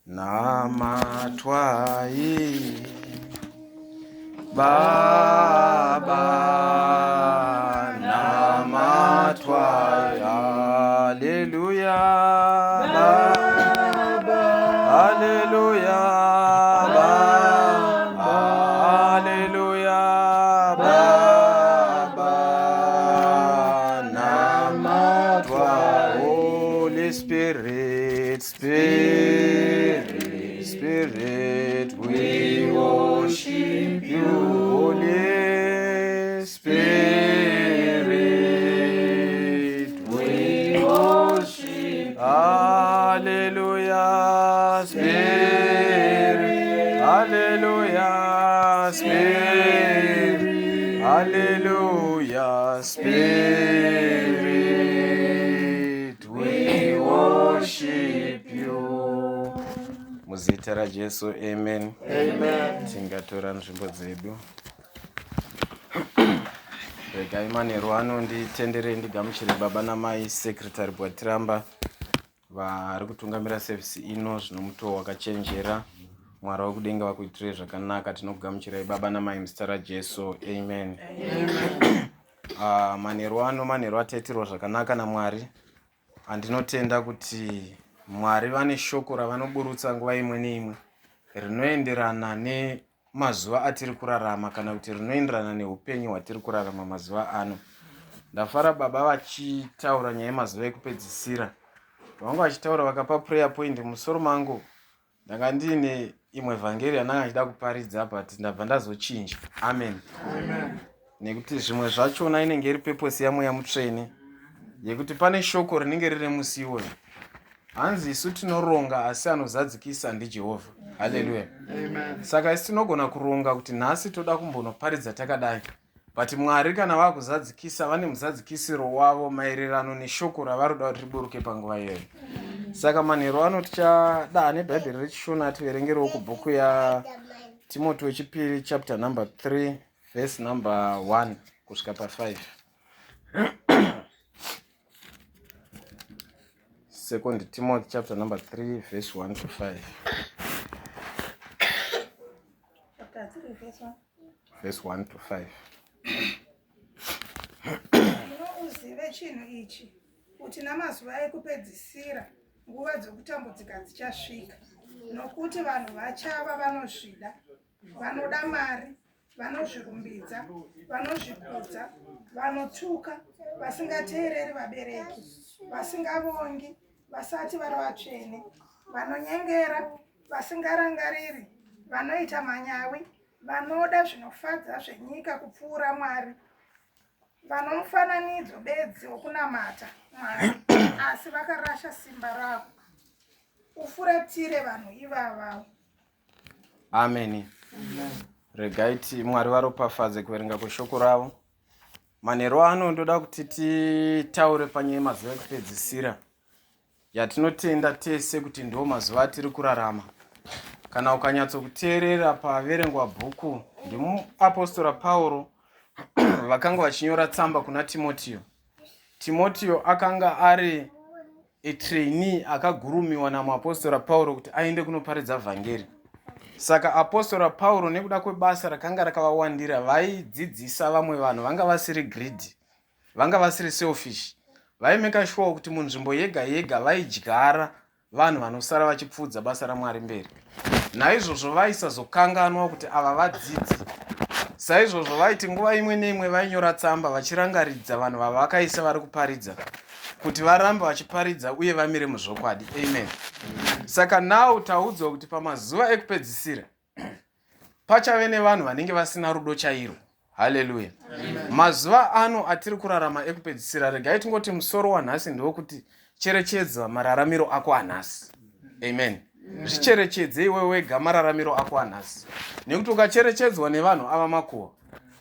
namatwai Baba namatwai. Hallelujah Baba, hallelujah Baba, hallelujah Baba namatwai. Holy Spirit, Spirit, Spirit, we worship you. Holy Spirit, we worship. Hallelujah, Spirit. Hallelujah, Spirit. Hallelujah, Spirit. We worship you. Muzita ra Jesu, amen. Amen. Tingatora nzvimbo dzedu. Regai manheru ano nditendere ndigamuchire baba namai secretary Bwatiramba vari kutungamira service ino zvino mutowo wakachenjera. Mwari wekudenga vakuitire zvakanaka. Tinokugamuchirai baba namai muzita raJesu, amen. Manheru ano manheru ataitirwa zvakanaka naMwari. Andinotenda kuti Mwari vane shoko ravanoburutsa nguva imwe neimwe rinoenderana nemazuva atiri kurarama kana kuti rinoenderana neupenyu hwatiri kurarama mazuva ano. Ndafara baba vachitaura nyaya yemazuva ekupedzisira. Vangu vachitaura vakapa prayer point musoro mangu. Ndanga ndine imwe vhangeri yandanga ndichida kuparidza but ndabva ndazochinja. Amen. Amen. Nekuti zvimwe zvachona inenge iri purpose yaMweya Mutsvene yekuti pane shoko rinenge riri musiwo. Hanzi isu tinoronga asi anozadzikisa ndiJehovha. Hallelujah. Amen. Saka isi tinogona kuronga kuti nhasi toda kumbonoparidza takadai. But Mwari kana vakuzadzikisa vane muzadzikisiro wavo maererano neshoko ravaroda kuti riburuke panguva iyoyo. Saka manheru ano tichada nebhaibheri rechishona tiverengerewo kubhuku yaTimoti wechipiri chapter number 3 verse number 1 kusvika pa5. Second Timothy chapter number 3 verse 1 to 5. Chapter 3 verse 1. Verse 1 to 5. Uzive chinhu ichi kuti namazuva ekupedzisira nguva dzokutambudzika dzichasvika, nokuti vanhu vachava vanozvida, vanoda mari, vanozvirumbidza, vanozvikudza, vanotuka, vasingateereri vabereki, vasingavongi, vasati vari vatsvene, vanonyengera, vasingarangariri, vanoita manyawi, vanoda zvinofadza zvenyika kupfuura Mwari, vanomufananidzo bedzi wokunamata Mwari, asi vakarasha simba ravo. Ufuratire vanhu ivava. Amen. Regaiti Mwari varopafadze kuverenga kweshoko ravo. Manheru ano ndoda kuti titaure panyaya yemazuva ekupedzisira yatinotenda tese kuti ndo mazuva atiri kurarama. Kana ukanyatsokuteerera paverengwa bhuku ndimuapostora Pauro vakanga vachinyora tsamba kuna Timotiyo. Timotiyo akanga ari trainee akagurumiwa namuapostora Pauro kuti aende kunoparidza vhangeri. Saka apostora Pauro nekuda kwebasa rakanga rakavawandira vaidzidzisa vamwe vanhu vanga vasiri greedy, vanga vasiri selfish. Vaimeka sure kuti munzvimbo yega yega vaidyara vanhu vanosara vachipfudza basa raMwari mberi. Naizvozvo vaisazokanganwa kuti ava vadzidzi. Saizvozvo vaiti nguva imwe neimwe vainyora tsamba vachirangaridza vanhu vavakaisa vari kuparidza kuti varambe vachiparidza uye vamire muzvokwadi. Amen. Saka now taudzwa kuti pamazuva ekupedzisira pachave nevanhu vanenge vasina rudo chairo. Hallelujah. Mazuva ano atiri kurarama ekupedzisira, regai tingoti musoro wanhasi ndokuti cherechedza mararamiro ako anhasi. Amen. Zvicherechedze iwe wega mararamiro ako anhasi. Nekuti ukacherechedzwa nevanhu ava makuhwa,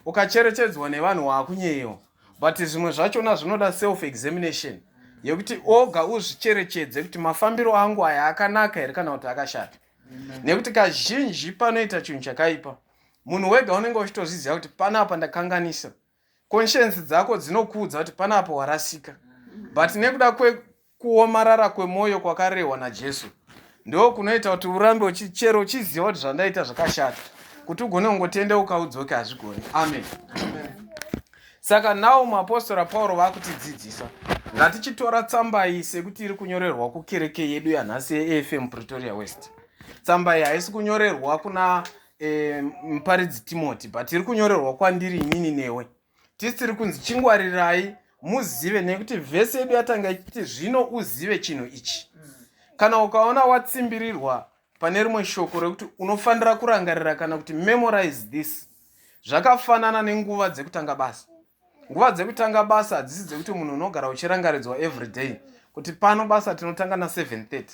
ukacherechedzwa nevanhu waakunyeyewo, but zvimwe zvachona zvinoda self examination yekuti oga uzvicherechedze kuti mafambiro angu aya akanaka here kana kuti akashata. Nekuti kazhinji panoita chinhu chakaipa, munhu wega unenge uchitozviziva kuti panapa ndakanganisa. Conscience dzako dzinokuudza kuti panapa warasika. But nekuda kuomarara kwemwoyo kwakarehwa naJesu ndo kunoita kuti urambe chero uchiziva kuti zvandaita zvakashata, kuti ugone kungotendeuka udzoke hazvigoni. Amen. Saka nawo muapostora Pauro vakutidzidzisa, ngatichitora tsamba iyi sekuti iri kunyorerwa kukereke yedu yanhasi yeAFM Pretoria West. Tsamba iyi haisi kunyorerwa kuna muparidzi Timothy, but iri kunyorerwa kwandiri inini newe. Tisiri kunzi chingwarirai muzive, nekuti vhesi yedu yatanga ichiti zvino uzive chinhu ichi. Kana ukaona watsimbirirwa pane rimwe shoko rekuti unofanira kurangarira kana kuti memorize this, zvakafanana nenguva dzekutanga basa. Nguva dzekutanga basa hadzisi dzekuti munhu unogara uchirangaridzwa every day kuti pano basa tinotanga na 7:30,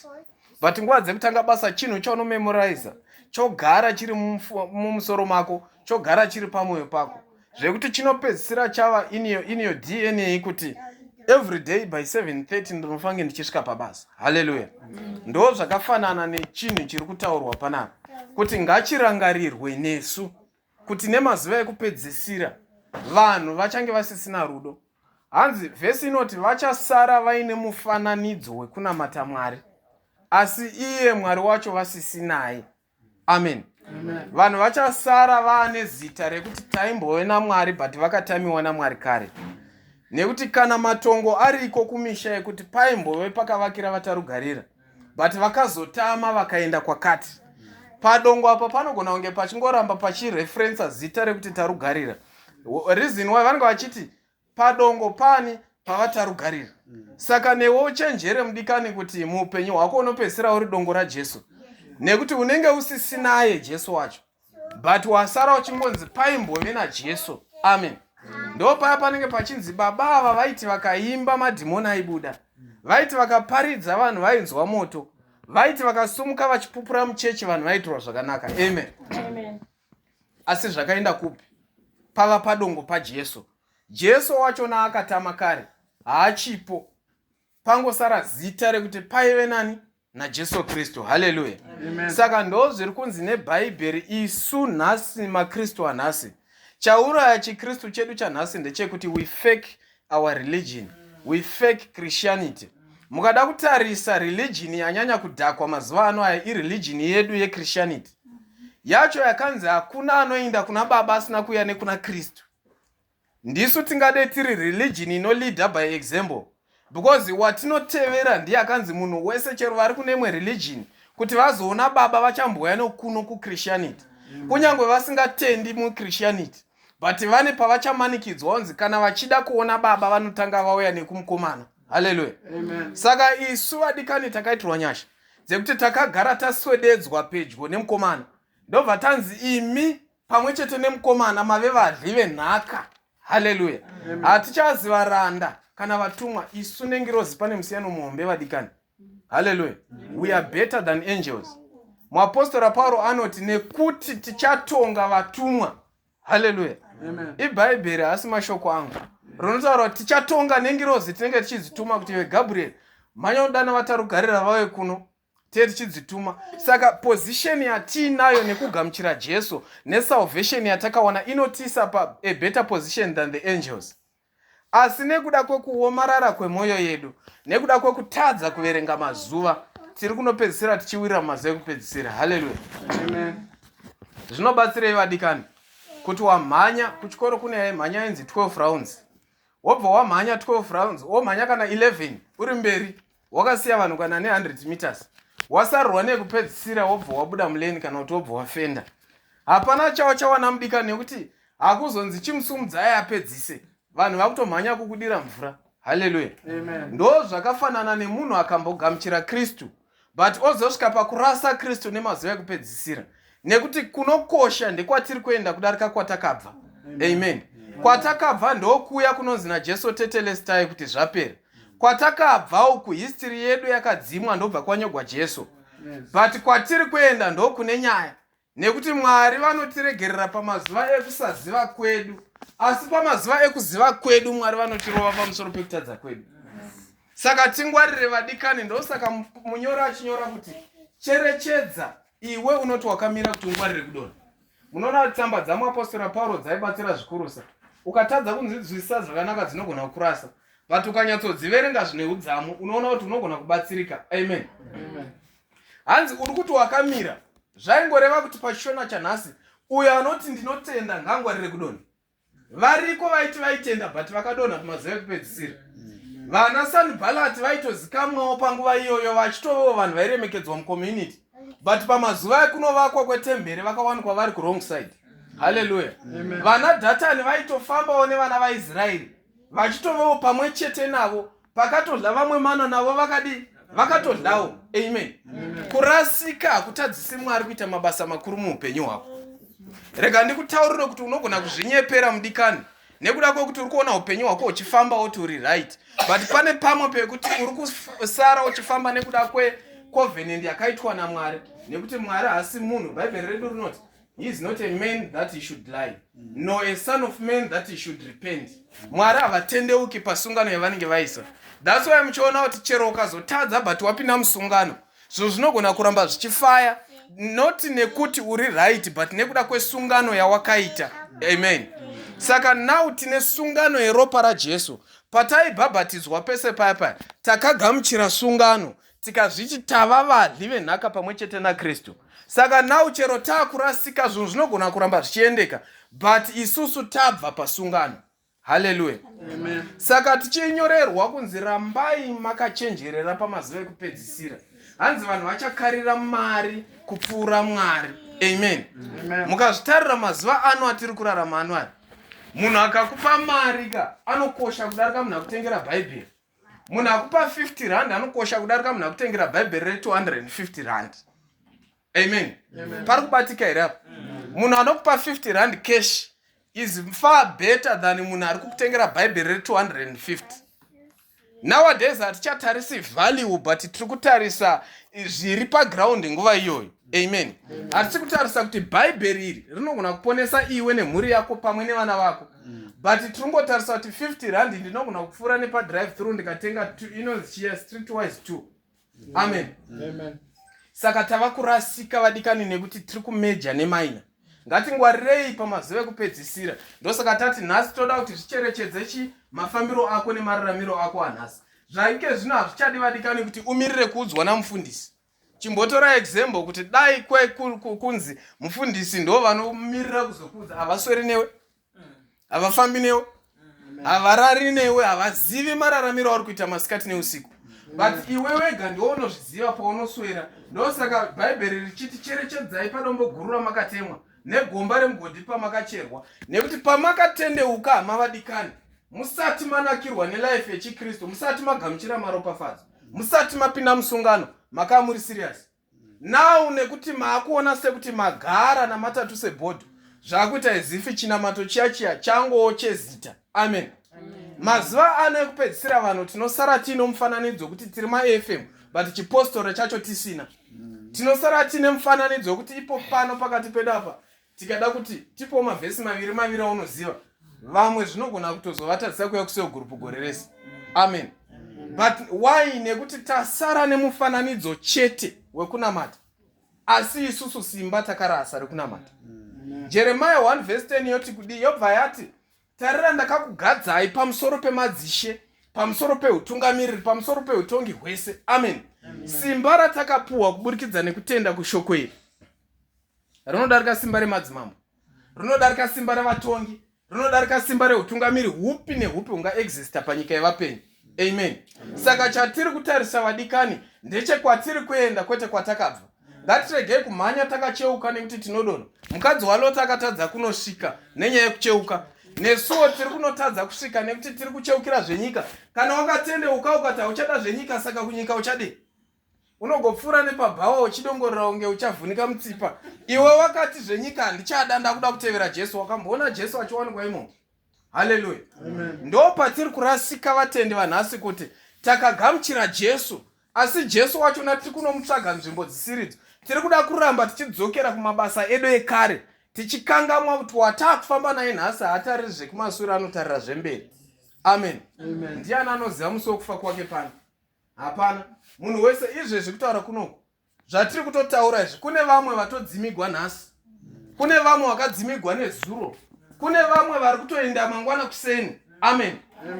but nguva dzekutanga basa chinhu chaunomemoriza chogara chiri mumusoro mako, chogara chiri pamwoyo pako, zvekuti chinopedzisira chava in your DNA kuti every day by 7:30 ndinofange ndichisvika pabasa. Hallelujah. Ndo zvakafanana nechinhu chiri kutaurwa panapa kuti ngachirangarirwe nesu kuti nemazuva ekupedzisira vanhu vachange vasisina rudo. Hanzi vhesi inoti vachasara vaine mufananidzo wekunamata Mwari, asi iye Mwari wacho vasisinaye. Amen. Vanhu vachasara vaane zita rekuti taimbove naMwari but vakatamiwa naMwari kare. Nekuti kana matongo ariko kumisha yekuti paimbove pakavakira vatarugarira but vakazotama vakaenda kwakati, padongo apa panogona kunge pachingoramba pachireferensa zita rekuti tarugarira. Reason why vanenge vachiti padongo pani pavatarugarira. Saka newo uchenjere mudikani kuti muupenyu hwako unopedzisira uri dongo raJesu, nekuti unenge usisinaye Jesu wacho but wasara uchingonzi paimbove naJesu. Amen. Ndo paya panenge pachinzi baba ava vaiti vakaimba madhimoni aibuda, vaiti vakaparidza vanhu vainzwa moto, vaiti vakasumuka vachipupura muchechi vanhu vaitirwa zvakanaka. Amen. Amen. Asi zvakaenda kupi? Pava padongo paJesu. Jesu wachona akatama kare, haachipo, pangosara zita rekuti paive nani? naJesu Kristu. Hallelujah. Amen. Saka ndo zviri kunzi neBhaibheri isu nhasi maKristu anhasi. Chauraya chikristu chedu chanhasi ndechekuti we fake our religion, we fake Christianity. Mukada kutarisa religion yanyanya kudhakwa mazuva ano aya ireligion yedu yeChristianity. Yacho yakanzi hakuna anoinda kuna baba asina kuya nekuna Kristu. Ndisu tingade tiri religion inoleader by example. Because watinotevera ndiye akanzi munhu wese chero vari kunemwe religion kuti vazoona baba vachamboya nokuno kuChristianity. Kunyangwe vasingatendi muChristianity, but vane pavachamanikidzwa onzi kana vachida kuona baba vanotanga vauya nekumukomana. Hallelujah. Amen. Saka isu vadikani takaitirwa nyasha dzekuti takagara taswededzwa pedyo nemukomana, ndobva tanzi imi pamwe chete nemukomana mave vadli venhaka. Hallelujah. Hatichaziva randa kana vatumwa, isu nengirozi pane musiyano muhombe vadikani. Hallelujah. We are better than angels. Muapostora Pauro anoti nekuti tichatonga vatumwa. Hallelujah. Amen. IBhaibheri hasi mashoko angu. Rinotaura kuti tichatonga nengirozi tinenge tichidzituma kuti iwe Gabriel manya udana vatarugarira vauye kuno tichidzituma. Saka position yatiinayo nekugamuchira Jesu nesalvation yatakawana inotisa pa a better position than the angels. Asi nekuda kwekuomarara kwemwoyo yedu, nekuda kwekutadza kuverenga mazuva, tiri kunopedzisira tichiwira mazuva ekupedzisira. Hallelujah. Amen. Zvinobatsirei vadikani kuti wamhanya kuchikoro kune mhanya inzi 12 rounds. Wobva wamhanya 12 rounds, womhanya kana 11 uri mberi, wakasiya vanhu kana ne100 meters. Wasarwa nekupedzisira wobva wabuda muleni kana kuti wobva wafenda. Hapana chawana mudikani nekuti hakuzonzi chimusumudzai apedzise. Vanhu vakutomhanya kukudira mvura. Hallelujah. Amen. Ndo zvakafanana nemunhu akambogamuchira Kristu but ozosvika pakurasa Kristu nemazuva ekupedzisira. Nekuti kunokosha ndekwatiri kuenda kudarika kwatakabva. Amen. Kwatakabva ndokuya kunonzi naJesu tetelestai kuti zvapera. Kwatakabva uku history yedu yakadzimwa ndobva kwanyogwa Jesu. But kwatiri kuenda ndokune nyaya. Nekuti Mwari vanotiregerera pamazuva ekusaziva kwedu. Asi pamazuva ekuziva kwedu Mwari vanotirova pamusoro pekutadza kwedu. Saka tingwarire vadikani, ndosaka munyora achinyora kuti cherechedza iwe unoti wakamira kuti ungwarire kudonha. Munoona tsamba dzamuapostora Pauro dzaibatsira zvikurusa. Ukatadza kunzwisisa zvakanaka dzinogona kukurasa. but ukanyatsodziverenga zvine udzamu unoona kuti unogona kubatsirika. Amen. Hanzi uri kuti wakamira zvaingoreva kuti pachishona chanhasi uyo anoti ndinotenda ngangwarire kudonha. Variko vaiti vaitenda but vakadonha kumazuva ekupedzisira. Vana Sanballat vaitozikamwawo panguva iyoyo vachitovawo vanhu vairemekedzwa mucommunity, but pamazuva ekunovakwa kwetemberi vakawanikwa vari kurong side. Hallelujah. Vana Dhatani vaitofambawo nevana vaIsraeri vachitovawo pamwe chete navo, pakatodla vamwe mana navo vakatodlawo. Amen. Kurasika hakutadzisi Mwari kuita mabasa makuru muupenyu hwako. Rega ndikutaurire kuti unogona kuzvinyepera mudikani nekuda kwekuti uri kuona upenyu hwako uchifamba kuti uri right, but pane pamwe pekuti uri kusara uchifamba nekuda kwecovenant yakaitwa naMwari, nekuti Mwari haasi munhu. Bhaibheri redu rinoti he is not a man that he should lie, nor a son of man that he should repent. Mwari havatendeuki pasungano yavanenge vaisa. That's why muchiona kuti chero ukazotadza but wapinda musungano, zvo zvinogona kuramba zvichifaya, not nekuti uri right but nekuda kwesungano yawakaita. Amen. Saka now tine sungano yeropa raJesu. Pataibhabhatidzwa pese paya takagamuchira sungano tikazviti tava vadli venhaka pamwe chete naKristu. Saka now chero taakurasika zvinhu zvinogona kuramba zvichiendeka but isusu tabva pasungano. Hallelujah. Amen. Saka tichinyorerwa kunzi rambai makachenjerera pamazuva ekupedzisira. Hanzi vanhu vachakarira mari kupfuura Mwari. Amen. Mukazvitarira mazuva ano atiri kurarama ano aya, munhu akakupa mari anokosha kudarika munhu akutengera Bhaibheri. Munhu akupa 50 rand anokosha kudarika munhu akutengera Bhaibheri re250 rand. Amen. Pari kubatika here apa? Munhu anokupa 50 rand cash is far better than munhu ari kukutengera Bhaibheri re250. Nowadays hatichatarisi value but tiri kutarisa zviri paground nguva iyoyo. Amen. Hatisi kutarisa kuti Bhaibheri iri rinogona kuponesa iwe nemhuri yako pamwe nevana vako. But tiringotarisa kuti 50 rand ndinogona kupfuura nepa drive through ndikatenga inozichiya streetwise 2. Amen. Saka tava kurasika vadikani nekuti tiri kumeja nemaina. Ngatingwarirei pamazuva ekupedzisira. Ndosaka tati nhasi toda kuti zvicherechedze mafambiro ako nemararamiro ako anhasi. Zvaike zvino hazvichadi vadikani kuti umirire kuudzwa namufundisi. Chimbotora example kuti dai kunzi mufundisi ndo vanomirira kuzokuudza, havasweri newe, havafambi newe, havarari newe, havazivi mararamiro auri kuita masikati neusiku. But iwe wega ndiwo unozviziva paunoswera. Ndosaka Bhaibheri richiti cherechedzai padombo guru ramakatemwa negomba remugodhi pamakacherwa, nekuti pamakatendeuka mavadikani, musati manakirwa nelife yechiKristu, musati magamuchira maropafadzo, musati mapinda musungano, makaa muri serious. Now nekuti maakuona sekuti magara namatatu sebhodho, zvakuita izifi chinamato chiya changowo chezita. Amen. Mazuva ano ekupedzisira vanhu tinosara tino mufananidzo kuti tiri maFM but chipostora chacho tisina. Tinosara tine mufananidzo kuti ipo pano pakati pedu apa tikada kuti tipo mavhesi maviri aunoziva, vamwe zvinogona kutozovatadzisa kuya kuseo gurupu gore rese. Amen. But why? Nekuti tasara nemufananidzo chete wekunamata, asi isusu simba takarasa rekunamata. Jeremiah 1:10 yoti kudi yobva yati, tarira ndakakugadzai pamusoro pemadzishe, pamusoro peutungamiriri, pamusoro peutongi hwese. Amen. Simba ratakapuwa kuburikidza nekutenda kushoko iri rinodarika simba remadzimambo, rinodarika simba revatongi, rinodarika simba reutungamiri hupi nehupi hungaexista panyika yevapenyu. Amen. Saka chatiri kutarisa vadikani ndechekwatiri kuenda kwete kwatakabva. Ngatiregei kumhanya takacheuka nekuti tinodonha. Mukadzi waLoti akatadza kunosvika nenyaya yekucheuka. Nesuwo tiri kunotadza kusvika nekuti tiri kucheukira zvenyika. Kana wakatendeuka ukati hauchada zvenyika, saka kunyika uchade. Unogopfuura nepabhawa uchidongorera unge uchavhunika mutsipa. Iwe wakati zvenyika handichada, ndakuda kutevera Jesu. Wakamboona Jesu achiwanikwa imomo. Hallelujah. Amen. Ndo patiri kurasika vatendi vanhasi kuti takagamuchira Jesu, asi Jesu wachona tiri kunomutsvaga nzvimbo dzisiridzo. Tiri kuda kuramba tichidzokera kumabasa edu ekare, tichikangamwa kuti watakufamba naye nhasi haatariri zvekumashure, anotarira zvemberi. Amen. Ndiani anoziva musi wekufa kwake pano? Hapana. Munhu wese izvezvi kutaura kunoko zvatiri kutotaura izvi, kune vamwe vatodzimigwa nhasi, kune vamwe vakadzimigwa nezuro, kune vamwe vari kutoenda mangwana kuseni. Amen.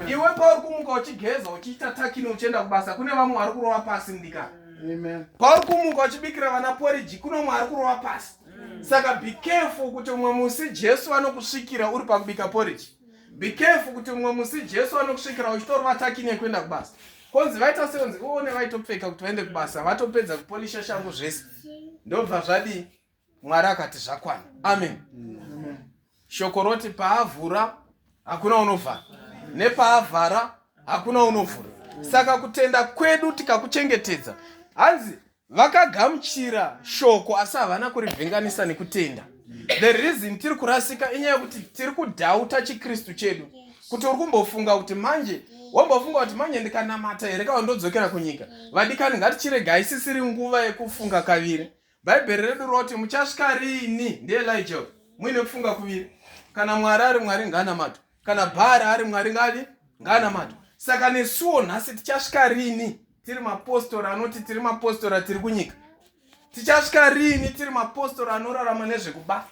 Iwe pauri kumuka uchigeza uchiita takini uchienda kubasa, kune vamwe vari kurova pasi ndikana. Pauri kumuka uchibikira vana poriji, kuno mwe ari kurova pasi. Saka be careful kuti umwe musi Jesu anokusvikira uri pakubika poriji. Be careful kuti umwe musi Jesu anokusvikira uchitorova takini yekuenda kubasa. Konzi vaita seunzi uone vaitopfeka kuti vaende kubasa, vatopedza kupolisha shangu zvese. Ndobva zvadi Mwari akati zvakwana. Amen. Shoko roti paavhura hakuna unovhara, nepaavhara hakuna unovhura. Saka kutenda kwedu tikakuchengetedza, hanzi vakagamuchira shoko asi havana kurivhenganisa nekutenda. The reason tiri kurasika inyaya yekuti tiri kudhauta chikristu chedu. Kuti uri kumbofunga kuti manje, wambofunga kuti manje ndikanamata here kawandodzokera kunyika. Vadikani ngatichirega isisiri nguva yekufunga kaviri. Bhaibheri redu roti muchasvika rini ndiElijah muine kufunga kuviri. Kana Mwari ari Mwari ngaanamato, kana Bhaari ari Mwari ngaanamato. Saka nesuwo nhasi tichasvika rini tiri mapostora anoti tiri mapostora tiri kunyika? Tichasvika rini tiri mapostora anorarama nezvekuba?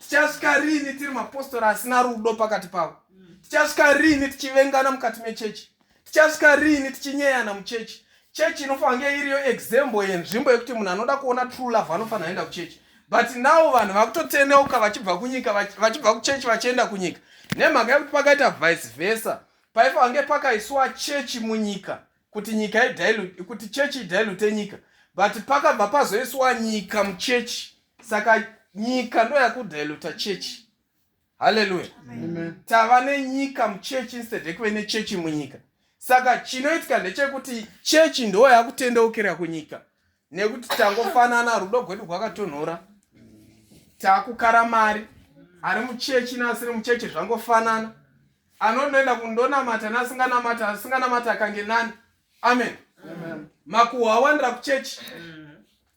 Tichasvika rini tiri mapostora asina rudo pakati pavo? Tichasvika rini tichivengana mukati mechechi? Tichasvika rini tichinyeyana muchechi? Chechi inofanira kunge iriyo example yenzvimbo yekuti munhu anoda kuona true love anofanira kuenda kuchechi. But now vanhu vakutotendeuka vachibva kunyika vachibva kuchechi vachienda kunyika. Nemhaka yekuti pakaita vice versa. Paifanira kunge pakaiswa chechi munyika kuti nyika kuti chechi idilute nyika. But pakabva pazoiswa nyika muchechi. Saka nyika ndo yakudiluta chechi. Hallelujah. Amen. Tava nenyika muchechi instead yekuve nechechi munyika. Saka chinoitika ndechekuti chechi ndo yakutendeukira kunyika. Nekuti tangofanana, rudo rwedu rwakatonhora. Takukara mari. Ari muchechi nasiri muchechi zvangofanana. Anoenda kundonamata nasinganamata, asinganamata akange nani. Amen. Amen. Makuhwa awandira kuchechi.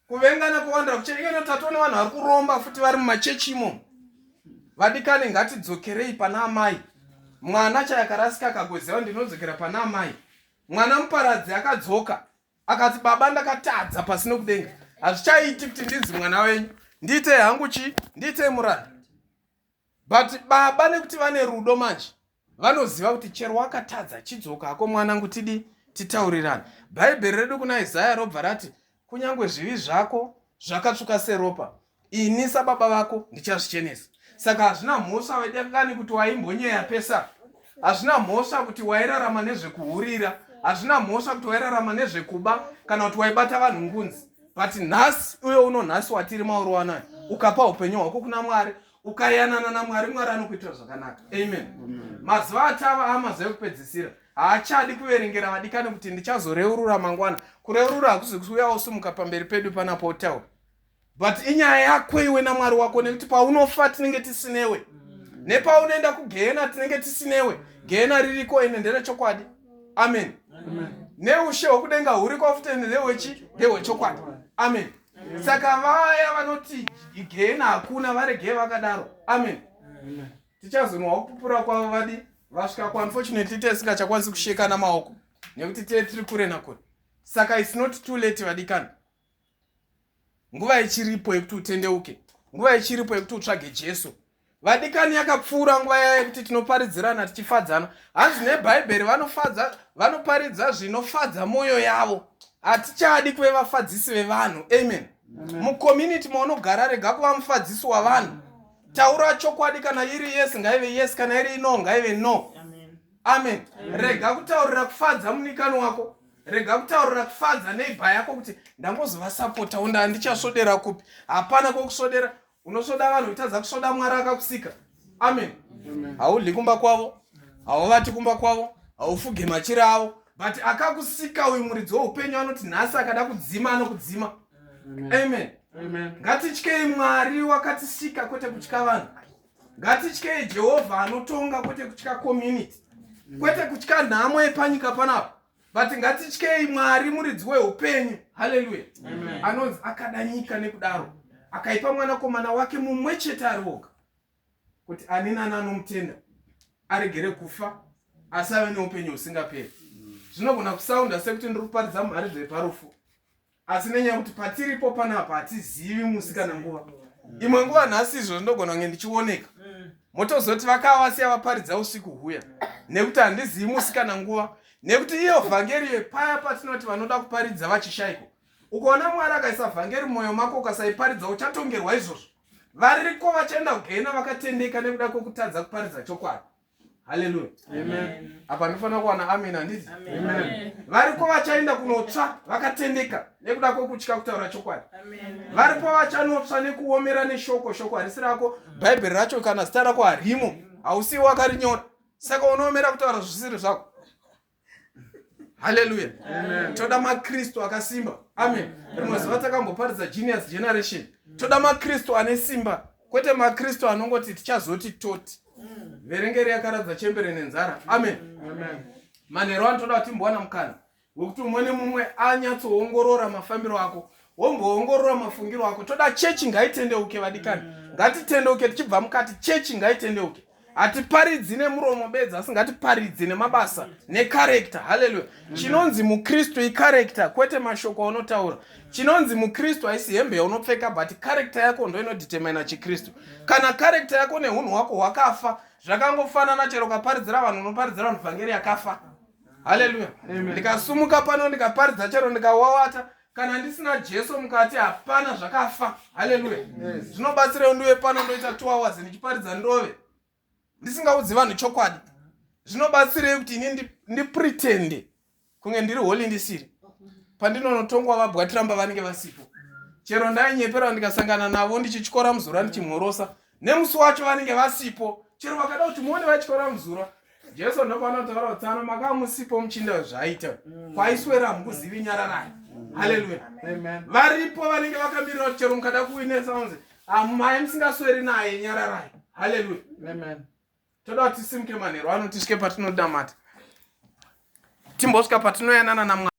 Kuvengana kuwandira kuchechi. Ino tatoona vanhu vari kuromba futi vari mumachechi imo. Vadikani ngatidzokerei pana amai. Mwana chayakarasika akagozewa ndinodzokera pana amai. Mwana muparadzi akadzoka. Akati baba ndakatadza pasina kudenga. Hazvichaiti kuti ndinzi mwana wenyu. Ndiite hangu chi? Ndiite muranda. But baba nekuti vane rudo manje. Vanoziva kuti chero wakatadza chidzoka ako mwanangu titaurirane. Bhaibheri redu kuna Isaya robva rati kunyangwe zvivi zvako zvakatsvuka seropa, ini sababa vako ndichazvichenesa. Saka hazvina mhosva vedekani kuti waimbonyeya pesa. Hazvina mhosva kuti wairarama nezvekuhurira. Hazvina mhosva kuti wairarama nezvekuba kana kuti waibata vanhu ngunzi. But nhasi uyo uno nhasi watiri mauro wanayo ukapa upenyu hwako kuna Mwari, ukayanana naMwari, Mwari anokuitira zvakanaka. Amen. Mazuva atava amazuva ekupedzisira. Haachadi kuverengera vadikani kuti ndichazoreurura mangwana. Kureurura hakuzi kuuya usumuka pamberi pedu panapo utaura. But inyaya yako iwe naMwari wako, nekuti paunofa tinenge tisinewe. Nepaunoenda kugehena tinenge tisinewe. Gehena ririko ine nderechokwadi. Amen. Neushe hwekudenga huriko futi ndehwechokwadi. Amen. Saka vaya vanoti gehena hakuna varegeye vakadaro. Amen. Tichazonwa kupupura kwavo vadi vasvika unfortunately tisingachakwanisi kusheka namaoko nekuti tiri kure nakure. Saka it's not too late vadikani. Nguva ichiripo yekuti utendeuke. Nguva ichiripo yekuti utsvage Jesu. Vadikani yakapfuura nguva yekuti tinoparidzirana tichifadzana. Hanzi neBhaibheri vanoparidza zvinofadza moyo yavo. Hatichadi kuve vafadzisi vevanhu. Amen. Mucommunity maunogara rega kuva mufadzisi wavanhu. Taura chokwadi, kana iri yes ngaive yes, kana iri no ngaive no. Amen. Rega kutaurira kufadza munikani wako. Rega kutaurira kufadza neighbor yako kuti ndangozova sapota unda ndichasodera kupi. Hapana kokusodera. Unosoda vanhu utadza kusoda Mwari akakusika. Amen. Haudli kumba kwavo, hauvati kumba kwavo, haufuge machira avo. But akakusika uyu muridzi weupenyu anoti nhasi akada kudzima anokudzima. Amen. Ngatityei Mwari wakatisika kwete kutya vanhu. Ngatityei Jehovha anotonga kwete kutya community. Kwete kutya nhamo yepanyika panapa. But ngatityei Mwari muridzi weupenyu. Hallelujah. Anonzi akada nyika nekudaro. Akaipa mwanakomana wake mumwe chete ari woga, kuti ani nani anomutenda aregere kufa asave neupenyu husingaperi. Zvinogona kusaunda sekuti ndiri kuparidza mhari dzeparufu, asi nenyaya kuti patiripo panapa hatizivi musika nanguva. Imwe nguva nhasi izvo ndinogona kunge ndichioneka motozoti vakavasiya vaparidza usiku huya. nekuti handizivi musi kana nguva, nekuti iyo vhangeri paya patinoti vanoda kuparidza vachishayiko. Ukaona Mwari akaisa vhangeri mumwoyo mako ukasaiparidza uchatongerwa izvozvo. Variko vachaenda kugehena vakatendeka nekuda kwokutadza kuparidza chokwadi. Haleluya. Amen. Apa ndinofanira kuwana amen handiti? Amen. Variko vachaenda kunotsva vakatendeka nekuda kwokutya kutaura chokwadi. Amen. Varipo vachanotsva nekuomera neshoko, shoko harisi rako, bhaibheri racho kana zita rako harimo, hausiwo wakarinyora. Saka unoomera kutaura zvisiri zvako. Haleluya. Toda maKristu akasimba. Amen. Rimwe zuva takamboparidza Genius Generation. Toda maKristu ane simba, kwete maKristu anongoti tichazoti toti. Verengeri yakaradza chembere nenzara. Amen. Manheru anotoda kuti timbowana mukana wekuti umwe nemumwe anyatsoongorora mafambiro ako, womboongorora mafungiro ako. Toda chechi ngaitendeuke vadikani. Ngatitendeuke tichibva mukati, chechi ngaitendeuke. Hatiparidzi nemuromo bedza, asi ngatiparidze nemabasa, nekarekta. Haleluya. Chinonzi muKristu ikarekta, kwete mashoko aunotaura. Chinonzi muKristu haisi hembe yaunopfeka, but karekta yako ndo inodetermina chiKristu. Kana karekta yako neunhu hwako hwakafa, zvakangofanana chero ukaparidzira vanhu unoparidzira vanhu vhangeri yakafa. Haleluya. Ndikasumuka pano ndikaparidza chero ndikawawata, kana ndisina Jesu mukati hapana zvakafa. Haleluya. Zvinobatsira ndiwe pano ndoita 2 hours ndichiparidza ndove ndisingaudzi vanhu chokwadi. Zvinobatsirei kuti ini ndipretende kunge ndiri holi ndisiri, pandinonotongwa vabwatiramba vanenge vasipo. Chero ndainyepera ndikasangana navo ndichityora muzura ndichimhorosa, nemusi wacho vanenge vasipo. Chero vakada kuti muone vatyora muzura, Jesu ndopanotaura utsano, makamusipo muchinda zvaita kwaiswera mukuzivi nyararai. Haleluya. Varipo vanenge vakamirira chero mukada kuinesa unzi amai musingasweri naye nyararai. Haleluya. Toda kuti tisimuke manheru ano tisvike patinodamata, timbosvika patinoyanana naMwari.